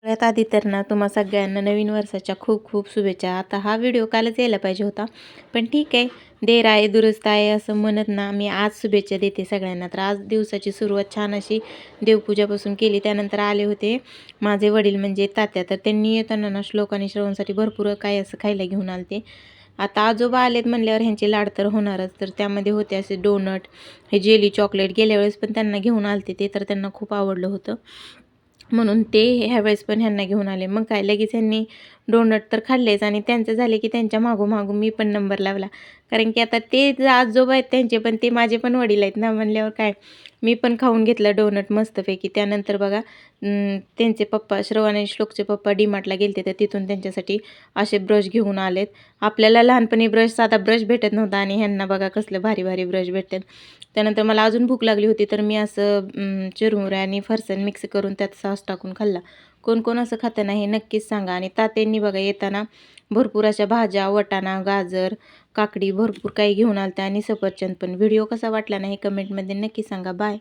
सगळ्यात आधी तर ना तुम्हा सगळ्यांना नवीन वर्षाच्या खूप खूप शुभेच्छा. आता हा व्हिडिओ कालच यायला पाहिजे होता, पण ठीक आहे, देर आहे दुरुस्त आहे असं म्हणत ना मी आज शुभेच्छा देते सगळ्यांना. तर आज दिवसाची सुरुवात छान अशी देवपूजापासून केली. त्यानंतर आले होते माझे वडील म्हणजे तात्या, तर त्यांनी येताना ना श्लोक आणि श्रवणसाठी भरपूर काय असं खायला घेऊन आलते. आता आजोबा आलेत म्हणल्यावर ह्यांचे लाड तर होणारच. तर त्यामध्ये होते असे डोनट, हे जेली चॉकलेट. गेल्या वेळेस पण त्यांना घेऊन आलते ते, तर त्यांना खूप आवडलं होतं म्हणून ते ह्यावेळेस पण ह्यांना घेऊन आले. मग काय लगेच ह्यांनी डोनट तर खाल्लेच आणि त्यांचं झाले की त्यांच्या मागोमागून मी पण नंबर लावला. कारण की आता ते जे आजोबा आहेत त्यांचे पण ते माझे पण वडील आहेत ना, म्हणल्यावर काय मी पण खाऊन घेतलं डोनट मस्तपैकी. त्यानंतर बघा त्यांचे पप्पा श्रवण आणि श्लोकचे पप्पा डीमार्टला गेलते, तर तिथून त्यांच्यासाठी असे ब्रश घेऊन आलेत. आपल्याला लहानपणी साधा ब्रश भेटत नव्हता आणि ह्यांना बघा कसलं भारी भारी ब्रश भेटतात. त्यानंतर मला अजून भूक लागली होती, तर मी असं चिरमुरे आणि फरसाण मिक्स करून त्यात सॉस टाकून खाल्ला. कोण कोण असं खातं ना हे नक्कीच सांगा. आणि तात्यांनी बघा येताना भरपूर अशा भाज्या, वाटाणा, गाजर, काकडी भरपूर काही घेऊन आलत्या आणि सफरचंद पण. व्हिडिओ कसा वाटला ना हे कमेंटमध्ये नक्की सांगा. बाय.